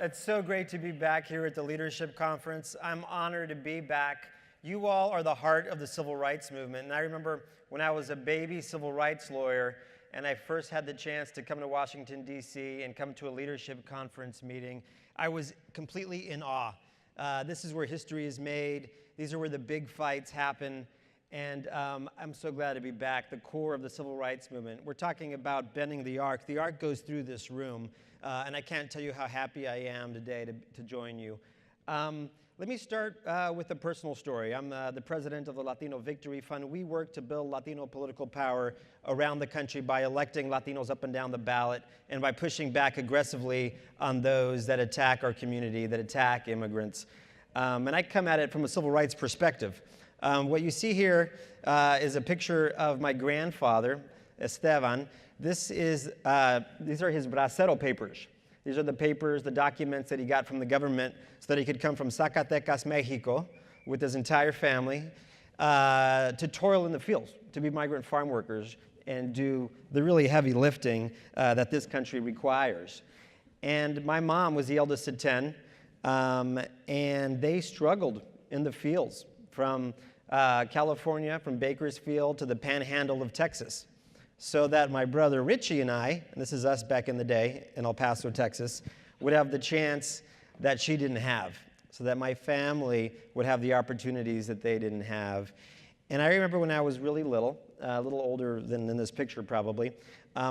It's so great to be back here at the Leadership Conference. I'm honored to be back. You all are the heart of the civil rights movement. And I remember when I was a baby civil rights lawyer and I first had the chance to come to Washington, D.C. and come to a leadership conference meeting, I was completely in awe. This is where history is made. These are where the big fights happen. And I'm so glad to be back, the core of the civil rights movement. We're talking about bending the arc. The arc goes through this room. And I can't tell you how happy I am today to join you. Let me start with a personal story. I'm the president of the Latino Victory Fund. We work to build Latino political power around the country by electing Latinos up and down the ballot and by pushing back aggressively on those that attack our community, that attack immigrants. And I come at it from a civil rights perspective. What you see here is a picture of my grandfather, Esteban. These are his bracero papers. These are the papers, the documents that he got from the government so that he could come from Zacatecas, Mexico, with his entire family, to toil in the fields, to be migrant farm workers and do the really heavy lifting that this country requires. And my mom was the eldest of 10, and they struggled in the fields from California, from Bakersfield to the panhandle of Texas, so that my brother Richie and I, and this is us back in the day in El Paso, Texas, would have the chance that she didn't have, so that my family would have the opportunities that they didn't have. And I remember when I was really little, a little older than in this picture probably,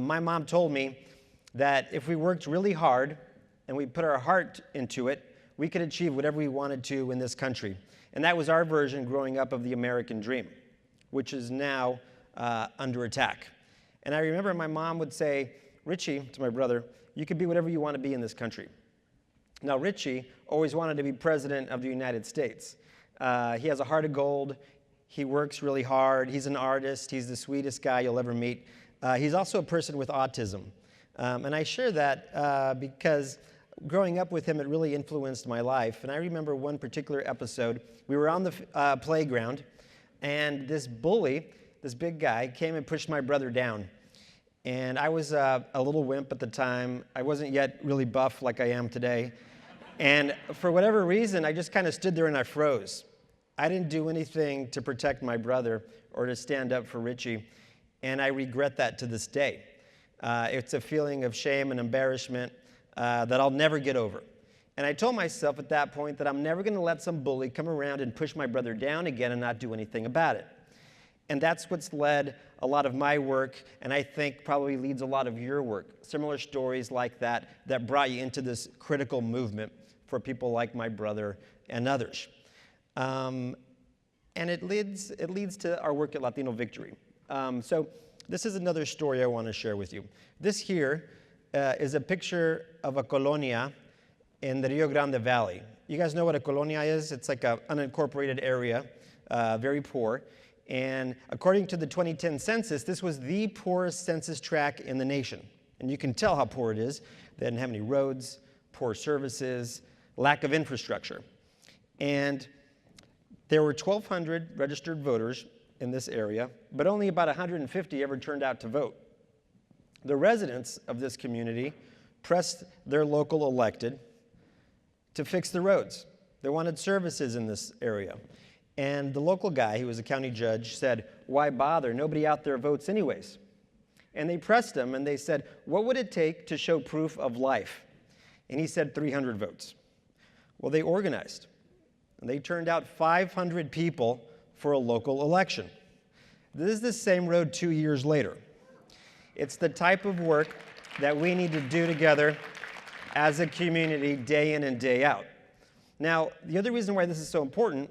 my mom told me that if we worked really hard and we put our heart into it, we could achieve whatever we wanted to in this country. And that was our version growing up of the American dream, which is now under attack. And I remember my mom would say, Richie, to my brother, you can be whatever you want to be in this country. Now, Richie always wanted to be president of the United States. He has a heart of gold. He works really hard. He's an artist. He's the sweetest guy you'll ever meet. He's also a person with autism. And I share that because growing up with him, it really influenced my life. And I remember one particular episode. We were on the playground, and this bully, this big guy, came and pushed my brother down. And I was a little wimp at the time. I wasn't yet really buff like I am today. And for whatever reason, I just kind of stood there and I froze. I didn't do anything to protect my brother or to stand up for Richie. And I regret that to this day. It's a feeling of shame and embarrassment that I'll never get over. And I told myself at that point that I'm never going to let some bully come around and push my brother down again and not do anything about it. And that's what's led a lot of my work, and I think probably leads a lot of your work. Similar stories like that brought you into this critical movement for people like my brother and others. And it leads to our work at Latino Victory. So this is another story I want to share with you. This here is a picture of a colonia in the Rio Grande Valley. You guys know what a colonia is? It's like an unincorporated area, very poor. And according to the 2010 census, this was the poorest census tract in the nation. And you can tell how poor it is. They didn't have any roads, poor services, lack of infrastructure. And there were 1,200 registered voters in this area, but only about 150 ever turned out to vote. The residents of this community pressed their local elected to fix the roads. They wanted services in this area. And the local guy, who was a county judge, said, why bother? Nobody out there votes anyways. And they pressed him, and they said, what would it take to show proof of life? And he said 300 votes. Well, they organized, and they turned out 500 people for a local election. This is the same road 2 years later. It's the type of work that we need to do together as a community day in and day out. Now, the other reason why this is so important,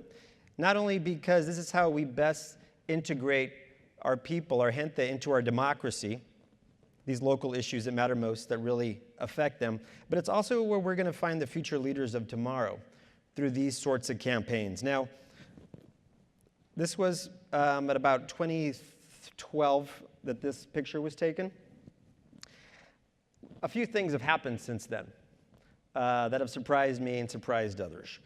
not only because this is how we best integrate our people, our gente, into our democracy, these local issues that matter most, that really affect them, but it's also where we're going to find the future leaders of tomorrow through these sorts of campaigns. Now, this was at about 2012 that this picture was taken. A few things have happened since then that have surprised me and surprised others.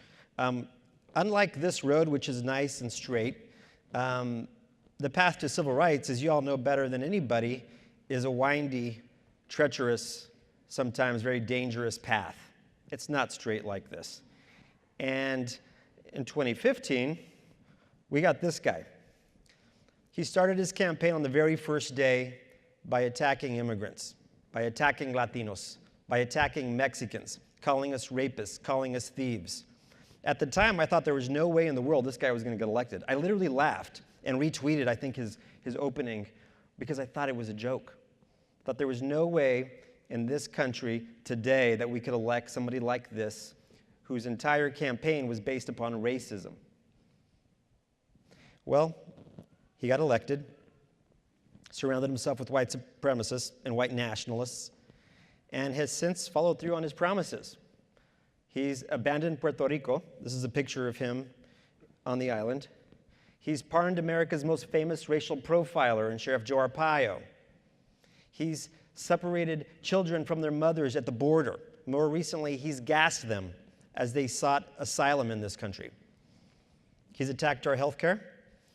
Unlike this road, which is nice and straight, the path to civil rights, as you all know better than anybody, is a windy, treacherous, sometimes very dangerous path. It's not straight like this. And in 2015, we got this guy. He started his campaign on the very first day by attacking immigrants, by attacking Latinos, by attacking Mexicans, calling us rapists, calling us thieves. At the time, I thought there was no way in the world this guy was going to get elected. I literally laughed and retweeted, I think, his opening because I thought it was a joke. I thought there was no way in this country today that we could elect somebody like this whose entire campaign was based upon racism. Well, he got elected, surrounded himself with white supremacists and white nationalists, and has since followed through on his promises. He's abandoned Puerto Rico. This is a picture of him on the island. He's pardoned America's most famous racial profiler and Sheriff Joe Arpaio. He's separated children from their mothers at the border. More recently, he's gassed them as they sought asylum in this country. He's attacked our health care.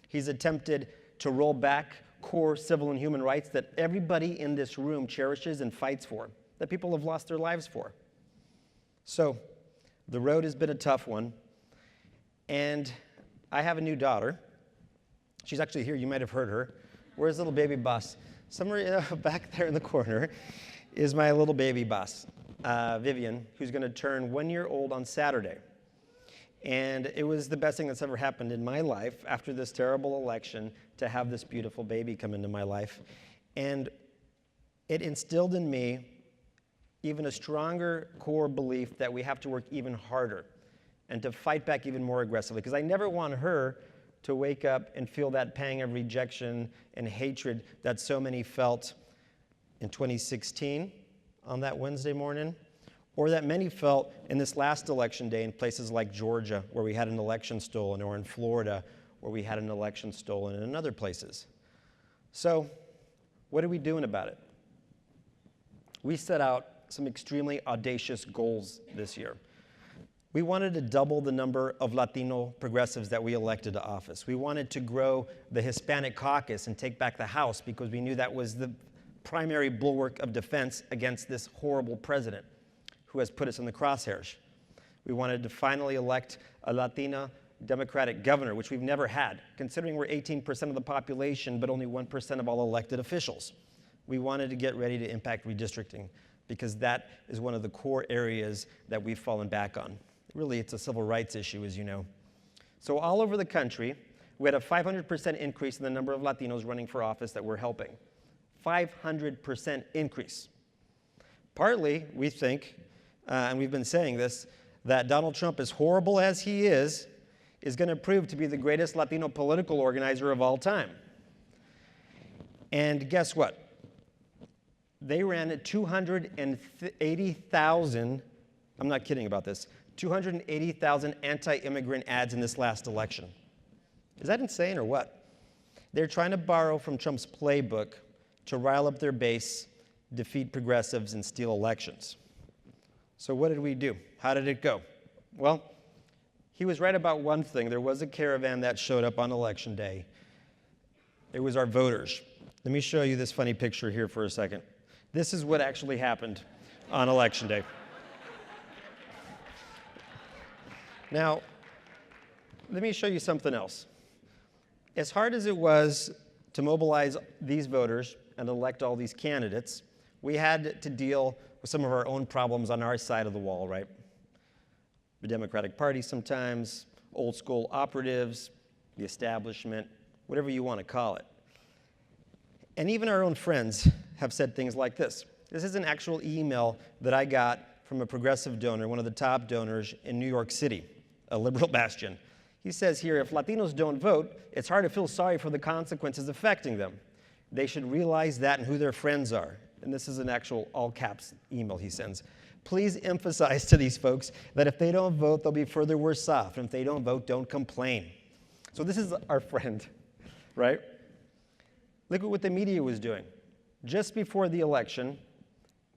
He's attempted to roll back core civil and human rights that everybody in this room cherishes and fights for, that people have lost their lives for. So, the road has been a tough one, and I have a new daughter. She's actually here. You might have heard her. Where's little baby boss? Somewhere back there in the corner is my little baby boss, Vivian, who's going to turn 1 year old on Saturday. And it was the best thing that's ever happened in my life after this terrible election to have this beautiful baby come into my life. And it instilled in me even a stronger core belief that we have to work even harder and to fight back even more aggressively. Because I never want her to wake up and feel that pang of rejection and hatred that so many felt in 2016 on that Wednesday morning, or that many felt in this last election day in places like Georgia, where we had an election stolen, or in Florida, where we had an election stolen, and in other places. So, what are we doing about it? We set out some extremely audacious goals this year. We wanted to double the number of Latino progressives that we elected to office. We wanted to grow the Hispanic caucus and take back the House because we knew that was the primary bulwark of defense against this horrible president who has put us in the crosshairs. We wanted to finally elect a Latina Democratic governor, which we've never had, considering we're 18% of the population, but only 1% of all elected officials. We wanted to get ready to impact redistricting because that is one of the core areas that we've fallen back on. Really, it's a civil rights issue, as you know. So all over the country, we had a 500% increase in the number of Latinos running for office that we're helping. 500% increase. Partly, we think, and we've been saying this, that Donald Trump, as horrible as he is going to prove to be the greatest Latino political organizer of all time. And guess what? They ran 280,000, I'm not kidding about this, 280,000 anti-immigrant ads in this last election. Is that insane or what? They're trying to borrow from Trump's playbook to rile up their base, defeat progressives, and steal elections. So what did we do? How did it go? Well, he was right about one thing. There was a caravan that showed up on election day. It was our voters. Let me show you this funny picture here for a second. This is what actually happened on election day. Now, let me show you something else. As hard as it was to mobilize these voters and elect all these candidates, we had to deal with some of our own problems on our side of the wall, right? The Democratic Party sometimes, old school operatives, the establishment, whatever you want to call it. And even our own friends have said things like this. This is an actual email that I got from a progressive donor, one of the top donors in New York City, a liberal bastion. He says here, if Latinos don't vote, it's hard to feel sorry for the consequences affecting them. They should realize that and who their friends are. And this is an actual all caps email he sends. Please emphasize to these folks that if they don't vote, they'll be further worse off. And if they don't vote, don't complain. So this is our friend, right? Look at what the media was doing. Just before the election,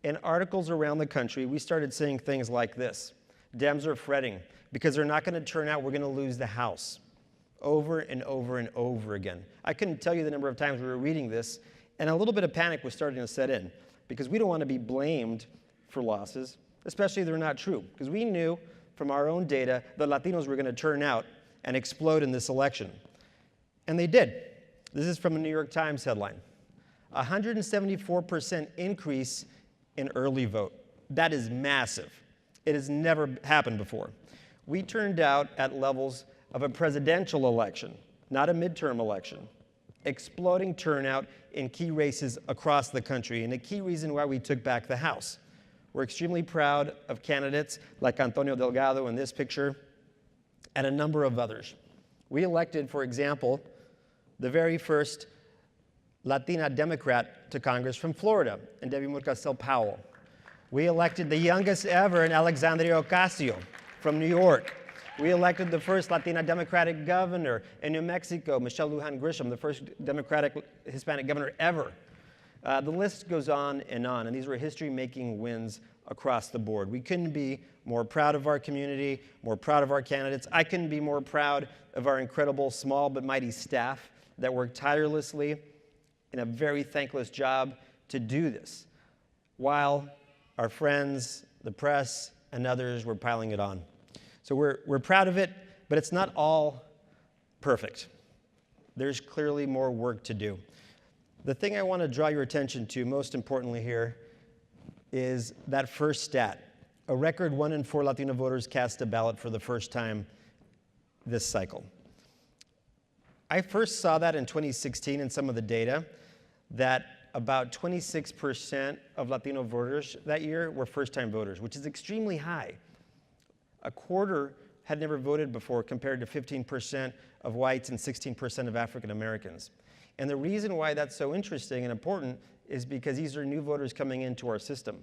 in articles around the country, we started saying things like this. Dems are fretting because they're not going to turn out, we're going to lose the House. Over and over and over again. I couldn't tell you the number of times we were reading this, and a little bit of panic was starting to set in because we don't want to be blamed for losses. especially if they're not true, because we knew from our own data that Latinos were going to turn out and explode in this election. And they did. This is from a New York Times headline. 174% increase in early vote. That is massive. It has never happened before. We turned out at levels of a presidential election, not a midterm election. Exploding turnout in key races across the country, and a key reason why we took back the House. We're extremely proud of candidates like Antonio Delgado in this picture, and a number of others. We elected, for example, the very first Latina Democrat to Congress from Florida, and Debbie Murcastel-Powell. We elected the youngest ever in Alexandria Ocasio from New York. We elected the first Latina Democratic governor in New Mexico, Michelle Lujan Grisham, the first Democratic Hispanic governor ever. The list goes on, and these were history-making wins across the board. We couldn't be more proud of our community, more proud of our candidates. I couldn't be more proud of our incredible small but mighty staff that worked tirelessly in a very thankless job to do this, while our friends, the press, and others were piling it on. So we're proud of it, but it's not all perfect. There's clearly more work to do. The thing I want to draw your attention to, most importantly here, is that first stat. A record 1 in 4 Latino voters cast a ballot for the first time this cycle. I first saw that in 2016 in some of the data, that about 26% of Latino voters that year were first-time voters, which is extremely high. A quarter had never voted before, compared to 15% of whites and 16% of African Americans. And the reason why that's so interesting and important is because these are new voters coming into our system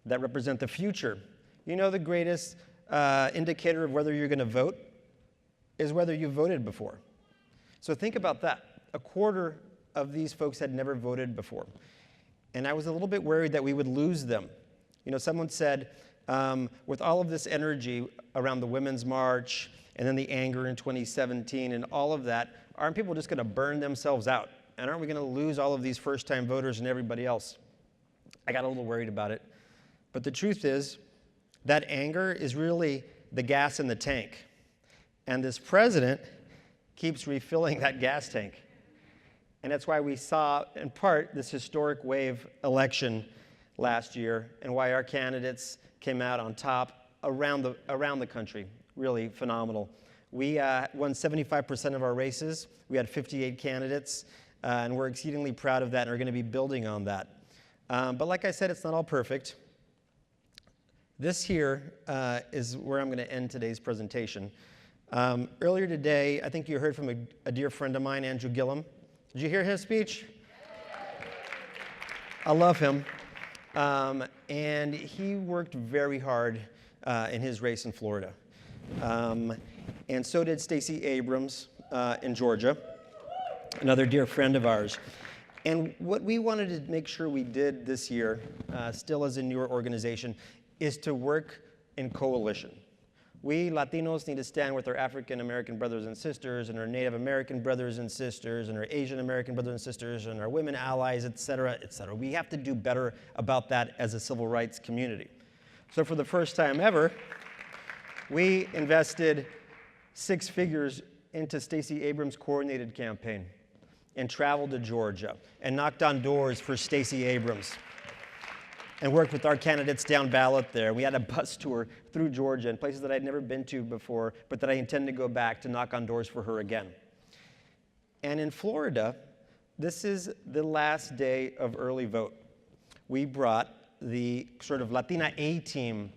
that represent the future. You know, the greatest indicator of whether you're going to vote is whether you voted before. So think about that. A quarter of these folks had never voted before. And I was a little bit worried that we would lose them. You know, someone said, with all of this energy around the Women's March and then the anger in 2017 and all of that, aren't people just going to burn themselves out? And aren't we going to lose all of these first-time voters and everybody else? I got a little worried about it. But the truth is, that anger is really the gas in the tank. And this president keeps refilling that gas tank. And that's why we saw, in part, this historic wave election last year, and why our candidates came out on top around the country. Really phenomenal. We won 75% of our races. We had 58 candidates, and we're exceedingly proud of that, and we're going to be building on that. But like I said, it's not all perfect. This here is where I'm going to end today's presentation. Earlier today, I think you heard from a dear friend of mine, Andrew Gilliam. Did you hear his speech? I love him. And he worked very hard in his race in Florida. And so did Stacey Abrams in Georgia, another dear friend of ours. And what we wanted to make sure we did this year, still as a newer organization, is to work in coalition. We Latinos need to stand with our African American brothers and sisters, and our Native American brothers and sisters, and our Asian American brothers and sisters, and our women allies, et cetera, et cetera. We have to do better about that as a civil rights community. So for the first time ever, we invested 6 figures into Stacey Abrams' coordinated campaign and traveled to Georgia and knocked on doors for Stacey Abrams and worked with our candidates down ballot there. We had a bus tour through Georgia in places that I'd never been to before, but that I intend to go back to knock on doors for her again. And in Florida, this is the last day of early vote. We brought the sort of Latina A-team,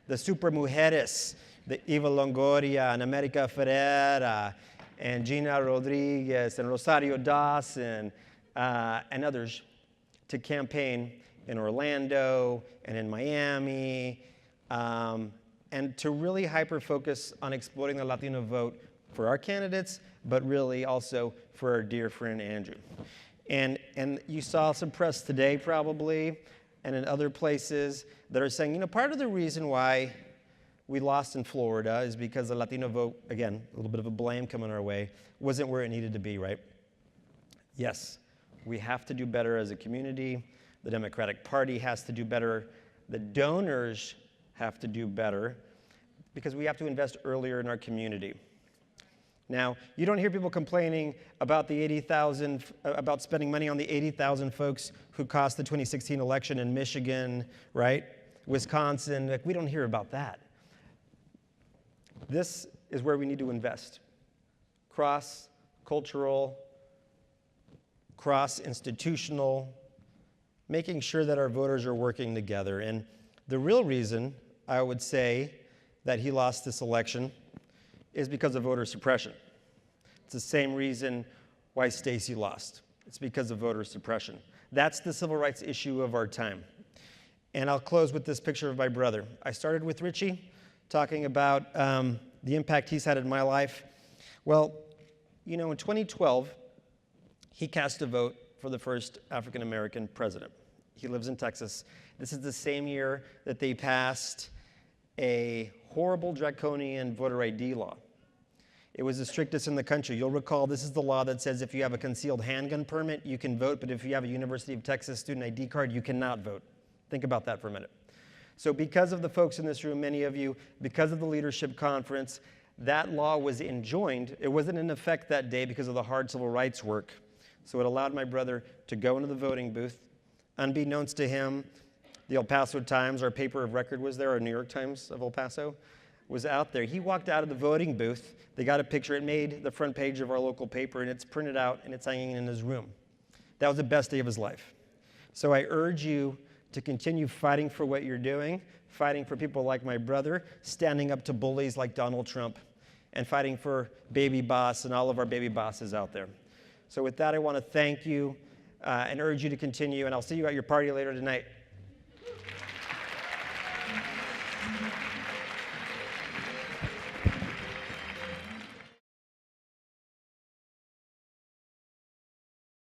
the super mujeres, the Eva Longoria and America Ferreira and Gina Rodriguez and Rosario Dawson and others to campaign in Orlando and in Miami, and to really hyper-focus on exploiting the Latino vote for our candidates, but really also for our dear friend Andrew. And you saw some press today probably, and in other places that are saying, you know, part of the reason why we lost in Florida is because the Latino vote, again, a little bit of a blame coming our way, wasn't where it needed to be, right? Yes, we have to do better as a community. The Democratic Party has to do better. The donors have to do better because we have to invest earlier in our community. Now, you don't hear people complaining about the 80,000, about spending money on the 80,000 folks who cost the 2016 election in Michigan, right? Wisconsin. Like, we don't hear about that. This is where we need to invest. Cross-cultural, cross-institutional, making sure that our voters are working together. And the real reason, I would say, that he lost this election is because of voter suppression. It's the same reason why Stacey lost. It's because of voter suppression. That's the civil rights issue of our time. And I'll close with this picture of my brother. I started with Richie, talking about the impact he's had in my life. Well, you know, in 2012, he cast a vote for the first African-American president. He lives in Texas. This is the same year that they passed a horrible draconian voter ID law. It was the strictest in the country. You'll recall this is the law that says if you have a concealed handgun permit, you can vote, but if you have a University of Texas student ID card, you cannot vote. Think about that for a minute. So because of the folks in this room, many of you, because of the leadership conference, that law was enjoined. It wasn't in effect that day because of the hard civil rights work. So it allowed my brother to go into the voting booth. Unbeknownst to him, the El Paso Times, our paper of record was there, our New York Times of El Paso, was out there. He walked out of the voting booth. They got a picture. It made the front page of our local paper, and it's printed out, and it's hanging in his room. That was the best day of his life. So I urge you to continue fighting for what you're doing, fighting for people like my brother, standing up to bullies like Donald Trump, and fighting for Baby Boss and all of our baby bosses out there. So with that, I want to thank you and urge you to continue, and I'll see you at your party later tonight.